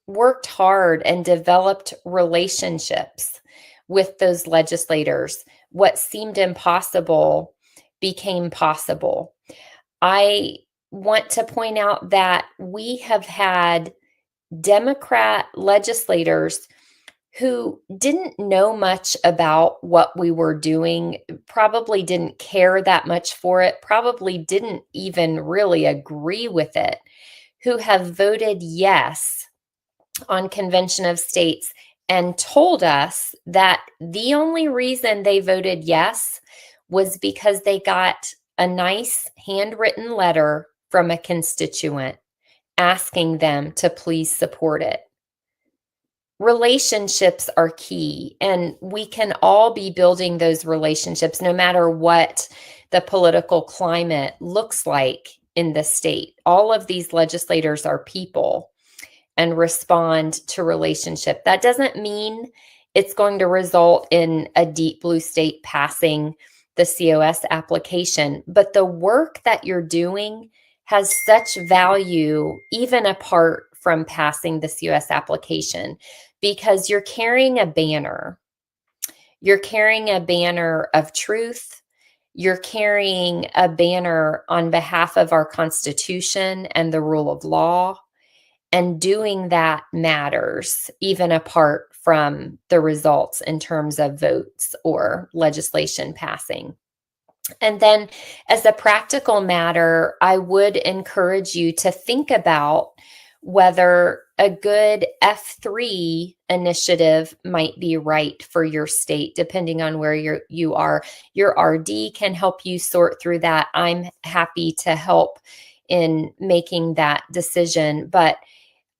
worked hard and developed relationships with those legislators, what seemed impossible became possible. I want to point out that we have had Democrat legislators who didn't know much about what we were doing, probably didn't care that much for it, probably didn't even really agree with it, who have voted yes on Convention of States and told us that the only reason they voted yes was because they got a nice handwritten letter from a constituent asking them to please support it. Relationships are key, and we can all be building those relationships no matter what the political climate looks like in the state. All of these legislators are people and respond to relationship. That doesn't mean it's going to result in a deep blue state passing the COS application, but the work that you're doing has such value even apart from passing the COS application, because you're carrying a banner. You're carrying a banner of truth. You're carrying a banner on behalf of our Constitution and the rule of law. And doing that matters, even apart from the results in terms of votes or legislation passing. And then, as a practical matter, I would encourage you to think about whether a good F3 initiative might be right for your state, depending on where you are. Your RD can help you sort through that. I'm happy to help in making that decision. But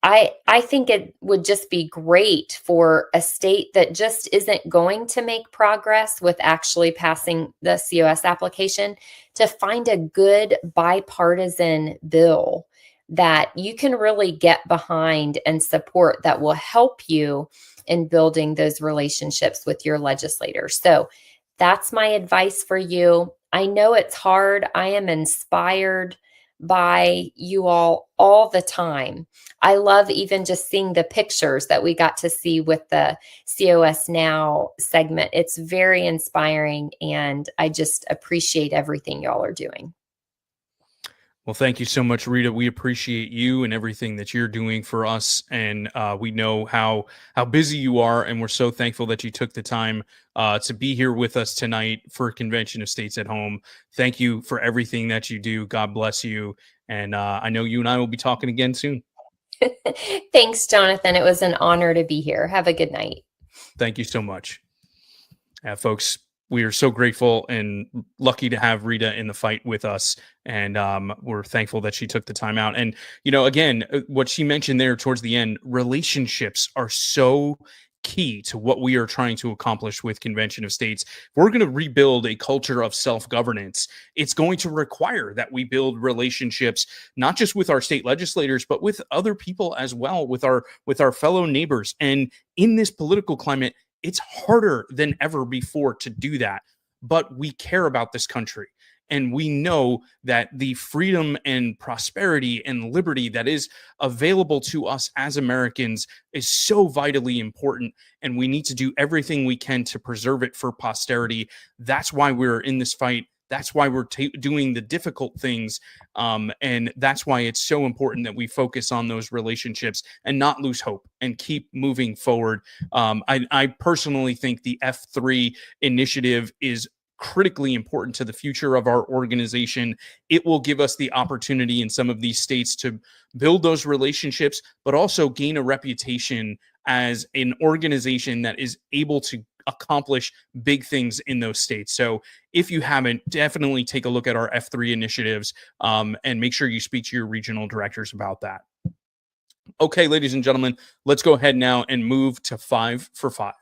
I think it would just be great for a state that just isn't going to make progress with actually passing the COS application to find a good bipartisan bill that you can really get behind and support that will help you in building those relationships with your legislators. So that's my advice for you. I know it's hard. I am inspired by you all the time. I love even just seeing the pictures that we got to see with the COS Now segment. It's very inspiring, and I just appreciate everything y'all are doing. Well, thank you so much, Rita. We appreciate you and everything that you're doing for us, and we know how busy you are, and we're so thankful that you took the time to be here with us tonight for Convention of States at Home. Thank you for everything that you do. God bless you, and I know you and I will be talking again soon. Thanks, Jonathan. It was an honor to be here. Have a good night. Thank you so much. Folks, we are so grateful and lucky to have Rita in the fight with us. And we're thankful that she took the time out. And, again, what she mentioned there towards the end, relationships are so key to what we are trying to accomplish with Convention of States. If we're going to rebuild a culture of self-governance, it's going to require that we build relationships, not just with our state legislators, but with other people as well, with our fellow neighbors. And in this political climate, it's harder than ever before to do that, but we care about this country. And we know that the freedom and prosperity and liberty that is available to us as Americans is so vitally important. And we need to do everything we can to preserve it for posterity. That's why we're in this fight. That's why we're doing the difficult things. And that's why it's so important that we focus on those relationships and not lose hope and keep moving forward. I personally think the F3 initiative is critically important to the future of our organization. It will give us the opportunity in some of these states to build those relationships, but also gain a reputation as an organization that is able to accomplish big things in those states. So if you haven't, definitely take a look at our F3 initiatives and make sure you speak to your regional directors about that. Okay, ladies and gentlemen, let's go ahead now and move to 5 for 5.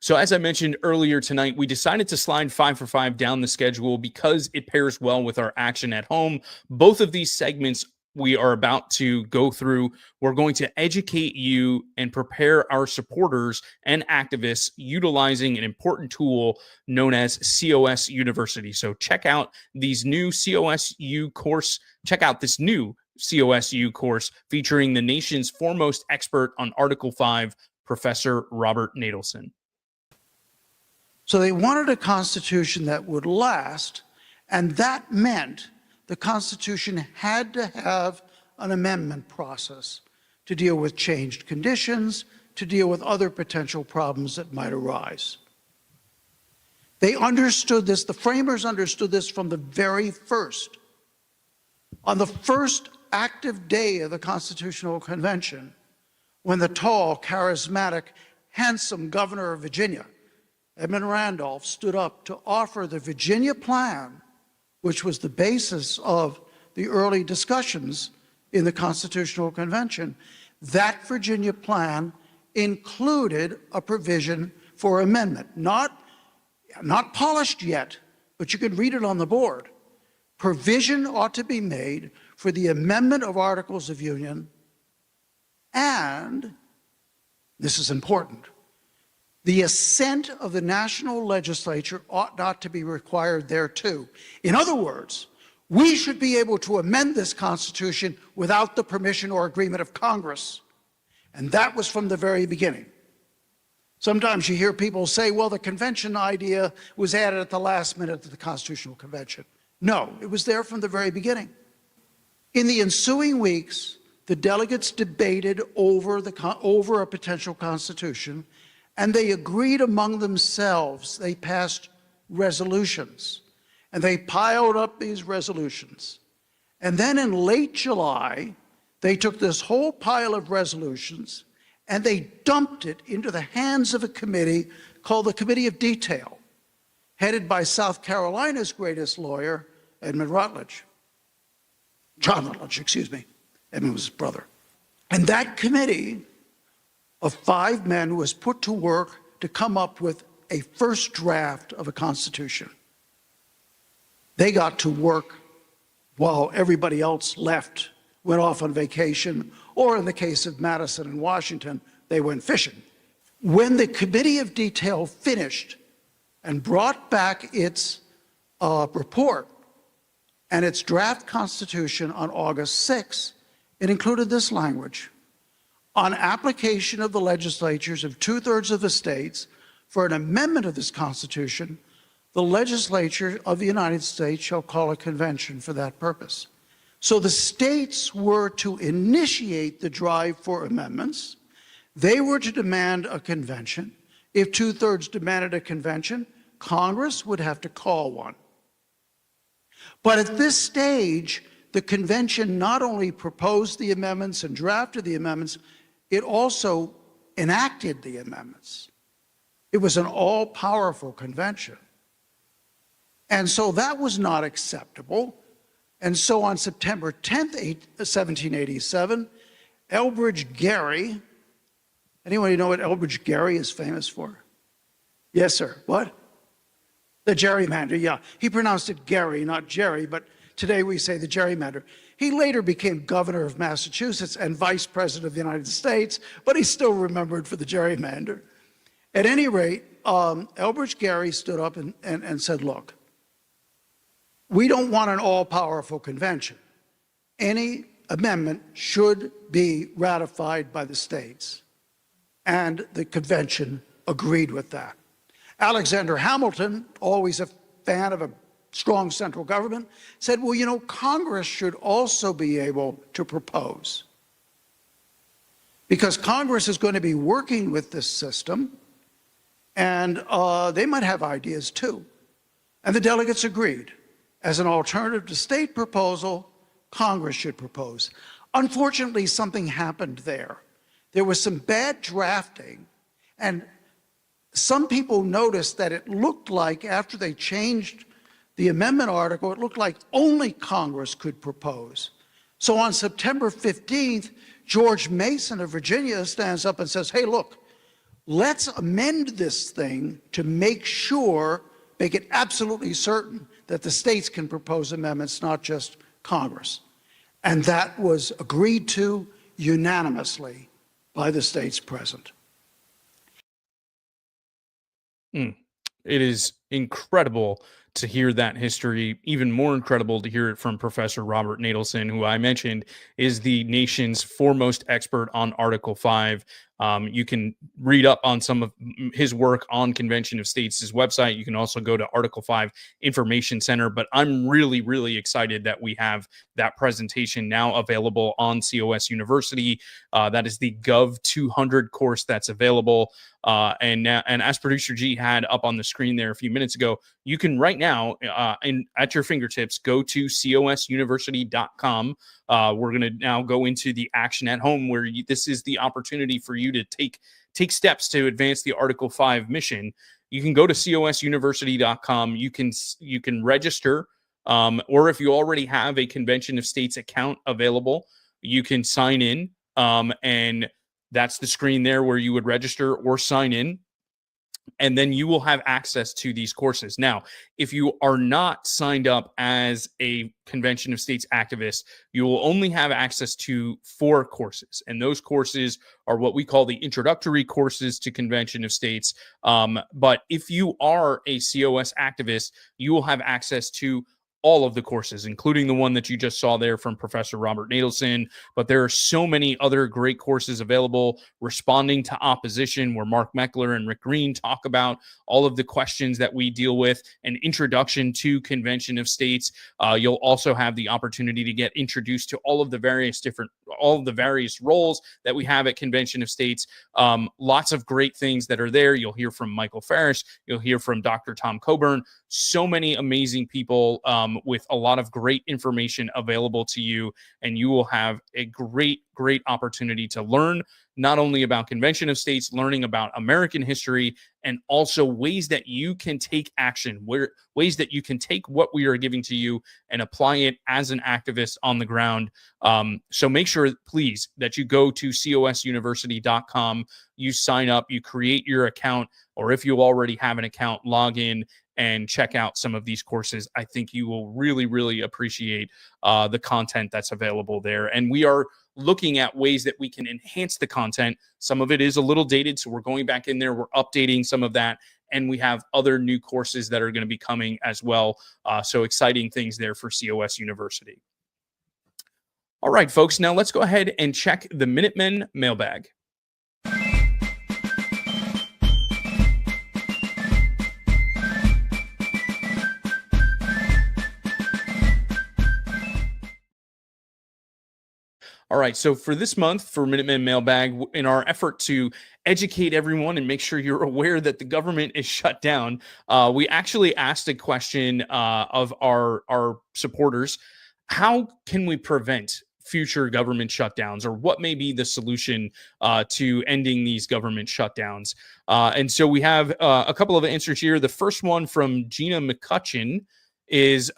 So as I mentioned earlier tonight, we decided to slide 5 for 5 down the schedule because it pairs well with our action at home. Both of these segments we are about to go through, we're going to educate you and prepare our supporters and activists utilizing an important tool known as COS University. So check out these new COSU course. Check out this new COSU course featuring the nation's foremost expert on Article 5, Professor Robert Nadelson. So they wanted a constitution that would last, and that meant the Constitution had to have an amendment process to deal with changed conditions, to deal with other potential problems that might arise. They understood this, the framers understood this from the very first. On the first active day of the Constitutional Convention, when the tall, charismatic, handsome governor of Virginia, Edmund Randolph, stood up to offer the Virginia Plan, which was the basis of the early discussions in the Constitutional Convention. That Virginia Plan included a provision for amendment, not polished yet, but you could read it on the board. Provision ought to be made for the amendment of Articles of Union, and, this is important, the assent of the national legislature ought not to be required thereto. In other words, we should be able to amend this Constitution without the permission or agreement of Congress. And that was from the very beginning. Sometimes you hear people say, well, the convention idea was added at the last minute to the Constitutional Convention. No, it was there from the very beginning. In the ensuing weeks, the delegates debated over a potential constitution, and they agreed among themselves. They passed resolutions, and they piled up these resolutions. And then in late July, they took this whole pile of resolutions and they dumped it into the hands of a committee called the Committee of Detail, headed by South Carolina's greatest lawyer, John Rutledge, excuse me. Edmund was his brother. And that committee of 5 men was put to work to come up with a first draft of a Constitution. They got to work while everybody else left, went off on vacation, or in the case of Madison and Washington, they went fishing. When the Committee of Detail finished and brought back its report and its draft Constitution on August 6, it included this language: on application of the legislatures of 2/3 of the states for an amendment of this Constitution, the legislature of the United States shall call a convention for that purpose. So the states were to initiate the drive for amendments. They were to demand a convention. If 2/3 demanded a convention, Congress would have to call one. But at this stage, the convention not only proposed the amendments and drafted the amendments, it also enacted the amendments. It was an all-powerful convention. And so that was not acceptable. And so on September 10th, 1787, Elbridge Gerry, anyone know what Elbridge Gerry is famous for? Yes, sir. What? The gerrymander, yeah. He pronounced it Gary, not Jerry, but today we say the gerrymander. He later became governor of Massachusetts and vice president of the United States, but he's still remembered for the gerrymander. At any rate, Elbridge Gerry stood up and said, look, we don't want an all-powerful convention. Any amendment should be ratified by the states. And the convention agreed with that. Alexander Hamilton, always a fan of a strong central government, said, well, you know, Congress should also be able to propose. Because Congress is going to be working with this system, and they might have ideas too. And the delegates agreed. As an alternative to state proposal, Congress should propose. Unfortunately, something happened there. There was some bad drafting, and some people noticed that it looked like, after they changed the amendment article, it looked like only Congress could propose. So on September 15th, George Mason of Virginia stands up and says, hey, look, let's amend this thing to make it absolutely certain that the states can propose amendments, not just Congress. And that was agreed to unanimously by the states present. It is incredible to hear that history, even more incredible to hear it from Professor Robert Natelson, who I mentioned is the nation's foremost expert on Article 5. You can read up on some of his work on Convention of States' website. You can also go to Article 5 Information Center. But I'm really, really excited that we have that presentation now available on COS University. That is the Gov 200 course that's available. And as Producer G had up on the screen there a few minutes ago, you can right now, at your fingertips, go to cosuniversity.com. We're going to now go into the action at home, where this is the opportunity for you to take steps to advance the Article 5 mission. You can go to cosuniversity.com. You can register, or if you already have a Convention of States account available, you can sign in, and that's the screen there where you would register or sign in. And then you will have access to these courses. Now, if you are not signed up as a Convention of States activist, you will only have access to 4 courses. And those courses are what we call the introductory courses to Convention of States. But if you are a COS activist, you will have access to all of the courses, including the one that you just saw there from Professor Robert Natelson. But there are so many other great courses available. Responding to Opposition, where Mark Meckler and Rick Green talk about all of the questions that we deal with. An introduction to Convention of States. You'll also have the opportunity to get introduced to all of the various roles that we have at Convention of States. Lots of great things that are there. You'll hear from Michael Farris. You'll hear from Dr. Tom Coburn. So many amazing people with a lot of great information available to you, and you will have a great opportunity to learn, not only about Convention of States, learning about American history, and also ways that you can take action, ways that you can take what we are giving to you and apply it as an activist on the ground. So make sure, please, that you go to cosuniversity.com, you sign up, you create your account, or if you already have an account, log in and check out some of these courses. I think you will really, really appreciate the content that's available there. And we are looking at ways that we can enhance the content. Some of it is a little dated, so we're going back in there, we're updating some of that, and we have other new courses that are going to be coming as well. So exciting things there for COS University. All right, folks, now let's go ahead and check the Minutemen mailbag. All right, so for this month, for Minutemen Mailbag, in our effort to educate everyone and make sure you're aware that the government is shut down, we actually asked a question of our supporters. How can we prevent future government shutdowns, or what may be the solution to ending these government shutdowns? And so we have a couple of answers here. The first one from Gina McCutcheon is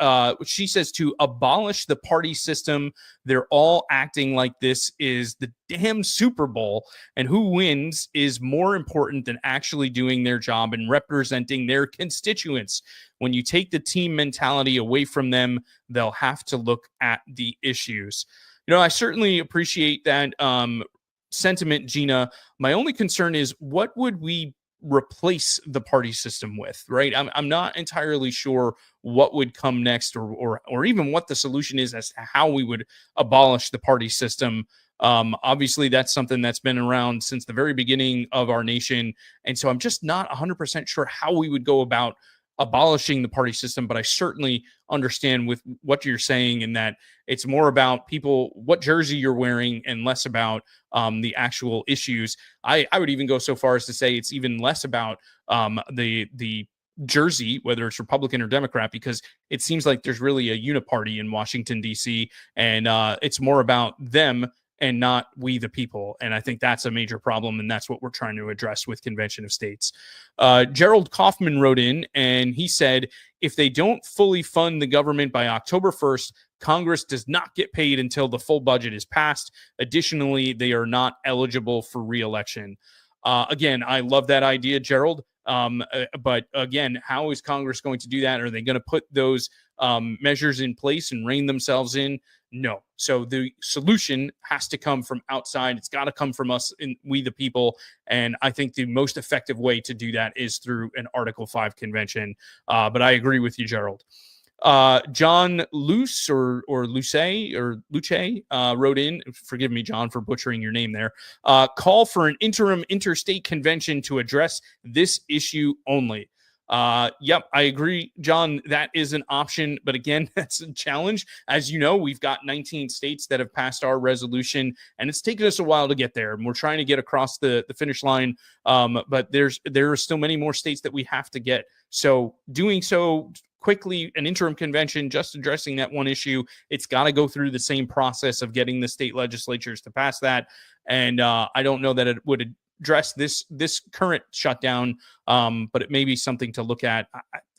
she says to abolish the party system. They're all acting like this is the damn Super Bowl, and who wins is more important than actually doing their job and representing their constituents. When you take the team mentality away from them, they'll have to look at the issues. You know, I certainly appreciate that sentiment, Gina. My only concern is, what would we replace the party system with, right? I'm not entirely sure what would come next, or even what the solution is as to how we would abolish the party system. Obviously, that's something that's been around since the very beginning of our nation. And so I'm just not 100% sure how we would go about abolishing the party system, but I certainly understand with what you're saying, in that it's more about people, what jersey you're wearing, and less about the actual issues. I would even go so far as to say it's even less about the jersey, whether it's Republican or Democrat, because it seems like there's really a uniparty in Washington, D.C., and it's more about them and not we the people. And I think that's a major problem, and that's what we're trying to address with Convention of States. Gerald Kaufman wrote in, and he said, if they don't fully fund the government by October 1st, Congress does not get paid until the full budget is passed. Additionally, they are not eligible for re-election. Again, I love that idea, Gerald. But again, how is Congress going to do that? Are they going to put those measures in place and rein themselves in? No. So the solution has to come from outside. It's got to come from us, we the people. And I think the most effective way to do that is through an Article 5 convention. But I agree with you, Gerald. John Luce or Luce wrote in, forgive me, John, for butchering your name there, call for an interim interstate convention to address this issue only. Yep, I agree, John. That is an option, but again, that's a challenge. As you know, we've got 19 states that have passed our resolution, and it's taken us a while to get there. And we're trying to get across the finish line, but there are still many more states that we have to get. So doing so quickly, an interim convention, just addressing that one issue, it's got to go through the same process of getting the state legislatures to pass that. And I don't know that it would address this current shutdown, but it may be something to look at.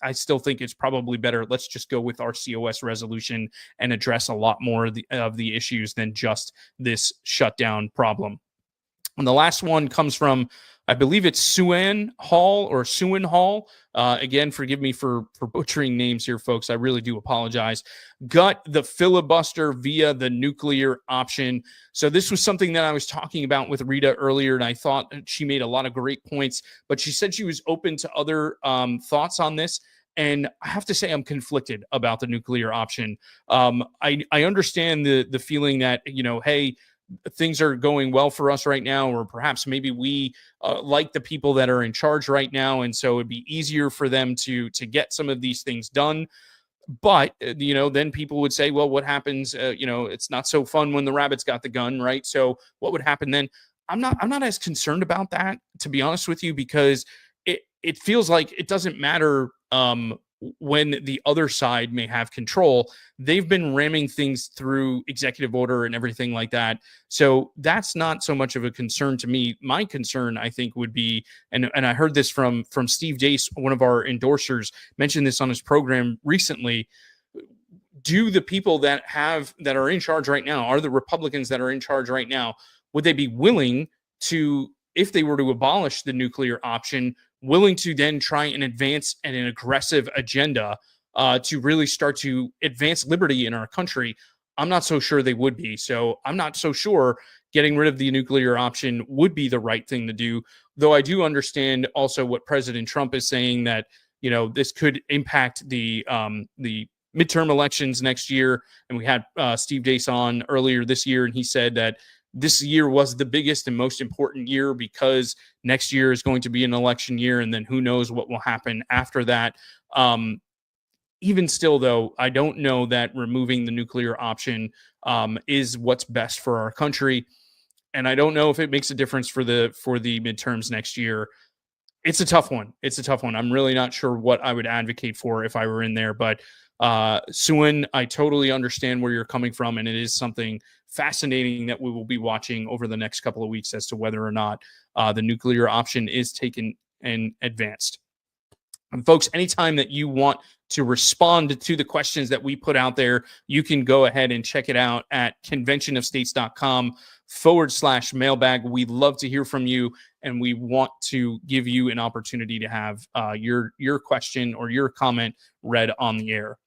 I still think it's probably better. Let's just go with our COS resolution and address a lot more of the issues than just this shutdown problem. And the last one comes from, I believe it's Suan Hall. Again, forgive me for butchering names here, folks. I really do apologize. Gut the filibuster via the nuclear option. So this was something that I was talking about with Rita earlier, and I thought she made a lot of great points, but she said she was open to other thoughts on this. And I have to say I'm conflicted about the nuclear option. I understand the feeling that, hey, things are going well for us right now, or perhaps maybe we like the people that are in charge right now, and so it'd be easier for them to get some of these things done. But then people would say, well, what happens? It's not so fun when the rabbit's got the gun, right? So what would happen then? I'm not as concerned about that, to be honest with you, because it feels like it doesn't matter when the other side may have control, they've been ramming things through executive order and everything like that. So that's not so much of a concern to me. My concern, I think, would be, and I heard this from Steve Deace, one of our endorsers, mentioned this on his program recently. Do the people that are in charge right now, are the Republicans that are in charge right now, would they be willing to, if they were to abolish the nuclear option, willing to then try and advance an aggressive agenda to really start to advance liberty in our country? I'm not so sure they would be. So I'm not so sure getting rid of the nuclear option would be the right thing to do. Though I do understand also what President Trump is saying, that, you know, this could impact the midterm elections next year. And we had Steve Deace on earlier this year, and he said that this year was the biggest and most important year because next year is going to be an election year, and then who knows what will happen after that. Even still, though, I don't know that removing the nuclear option is what's best for our country, and I don't know if it makes a difference for the midterms next year. It's a tough one. I'm really not sure what I would advocate for if I were in there, but Suin, I totally understand where you're coming from, and it is something fascinating that we will be watching over the next couple of weeks as to whether or not the nuclear option is taken and advanced. And folks, anytime that you want to respond to the questions that we put out there, you can go ahead and check it out at conventionofstates.com/mailbag. We love to hear from you, and we want to give you an opportunity to have your question or your comment read on the air.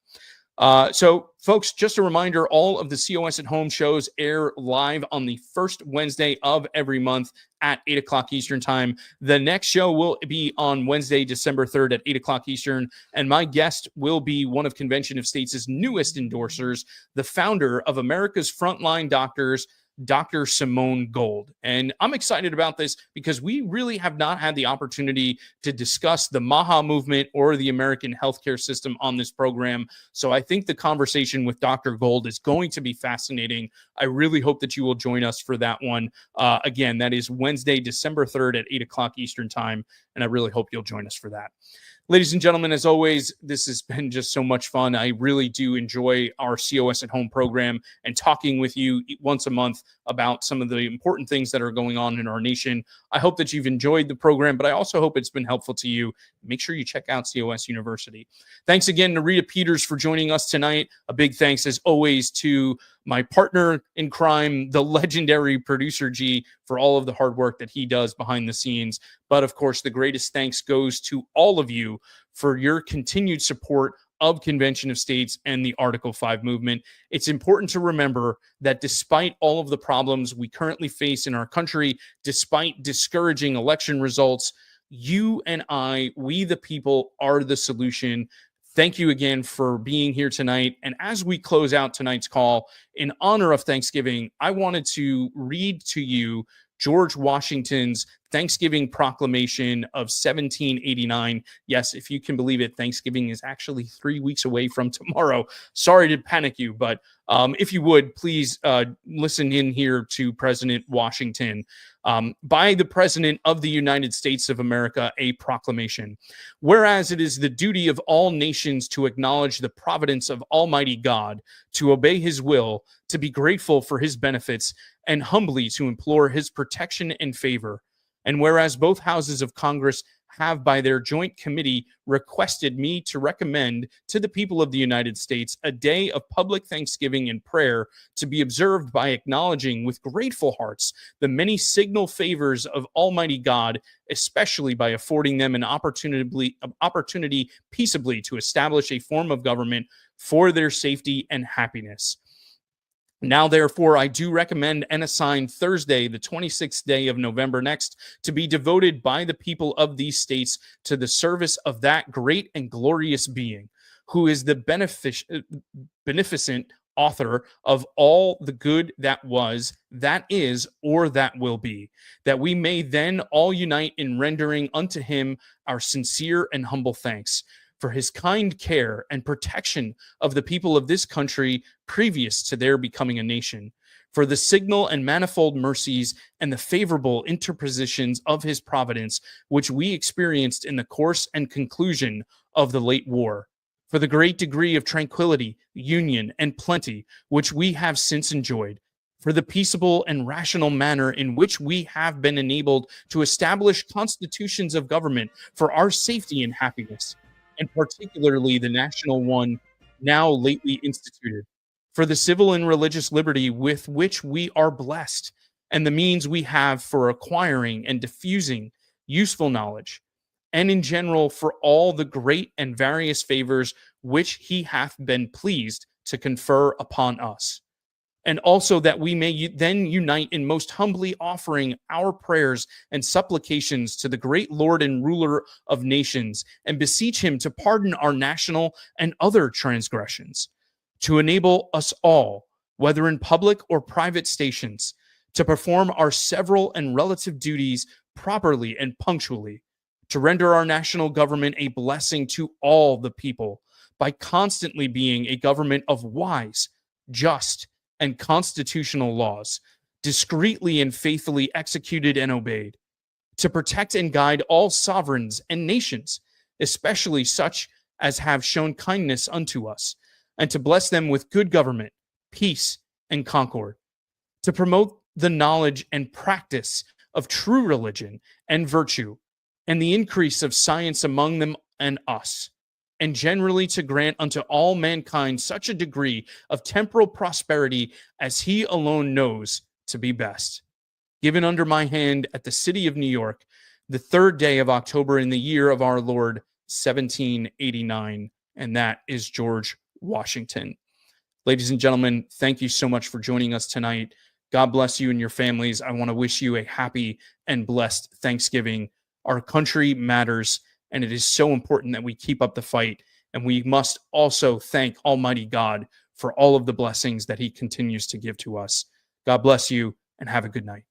So, folks, just a reminder, all of the COS at Home shows air live on the first Wednesday of every month at 8 o'clock Eastern Time. The next show will be on Wednesday, December 3rd at 8 o'clock Eastern, and my guest will be one of Convention of States' newest endorsers, the founder of America's Frontline Doctors, Dr. Simone Gold. And I'm excited about this because we really have not had the opportunity to discuss the MAHA movement or the American healthcare system on this program. So I think the conversation with Dr. Gold is going to be fascinating. I really hope that you will join us for that one. Again, that is Wednesday, December 3rd at 8 o'clock Eastern Time. And I really hope you'll join us for that. Ladies and gentlemen, as always, this has been just so much fun. I really do enjoy our COS at Home program and talking with you once a month about some of the important things that are going on in our nation. I hope that you've enjoyed the program, but I also hope it's been helpful to you. Make sure you check out COS University. Thanks again to Rita Peters for joining us tonight. A big thanks, as always, to my partner in crime, the legendary producer G, for all of the hard work that he does behind the scenes. But of course, the greatest thanks goes to all of you for your continued support of Convention of States and the Article 5 movement. It's important to remember that despite all of the problems we currently face in our country, despite discouraging election results, you and I, we the people, are the solution. Thank you again for being here tonight. And as we close out tonight's call, in honor of Thanksgiving, I wanted to read to you George Washington's Thanksgiving Proclamation of 1789. Yes, if you can believe it, Thanksgiving is actually 3 weeks away from tomorrow. Sorry to panic you, but if you would, please listen in here to President Washington. By the President of the United States of America, a proclamation. Whereas it is the duty of all nations to acknowledge the providence of Almighty God, to obey his will, to be grateful for his benefits, and humbly to implore his protection and favor. And whereas both houses of Congress have by their joint committee requested me to recommend to the people of the United States a day of public thanksgiving and prayer to be observed by acknowledging with grateful hearts the many signal favors of Almighty God, especially by affording them an opportunity peaceably to establish a form of government for their safety and happiness. Now, therefore, I do recommend and assign Thursday, the 26th day of November next, to be devoted by the people of these states to the service of that great and glorious being, who is the beneficent author of all the good that was, that is, or that will be, that we may then all unite in rendering unto him our sincere and humble thanks for his kind care and protection of the people of this country previous to their becoming a nation, for the signal and manifold mercies and the favorable interpositions of his providence, which we experienced in the course and conclusion of the late war, for the great degree of tranquility, union, and plenty which we have since enjoyed, for the peaceable and rational manner in which we have been enabled to establish constitutions of government for our safety and happiness, and particularly the national one now lately instituted, for the civil and religious liberty with which we are blessed, and the means we have for acquiring and diffusing useful knowledge, and in general for all the great and various favors which he hath been pleased to confer upon us. And also that we may then unite in most humbly offering our prayers and supplications to the great Lord and ruler of nations, and beseech him to pardon our national and other transgressions, to enable us all, whether in public or private stations, to perform our several and relative duties properly and punctually, to render our national government a blessing to all the people by constantly being a government of wise, just, and constitutional laws, discreetly and faithfully executed and obeyed, to protect and guide all sovereigns and nations, especially such as have shown kindness unto us, and to bless them with good government, peace, and concord, to promote the knowledge and practice of true religion and virtue, and the increase of science among them and us, and generally to grant unto all mankind such a degree of temporal prosperity as he alone knows to be best. Given under my hand at the city of New York, the 3rd day of October in the year of our Lord, 1789, and that is George Washington. Ladies and gentlemen, thank you so much for joining us tonight. God bless you and your families. I want to wish you a happy and blessed Thanksgiving. Our country matters, and it is so important that we keep up the fight. And we must also thank Almighty God for all of the blessings that he continues to give to us. God bless you, and have a good night.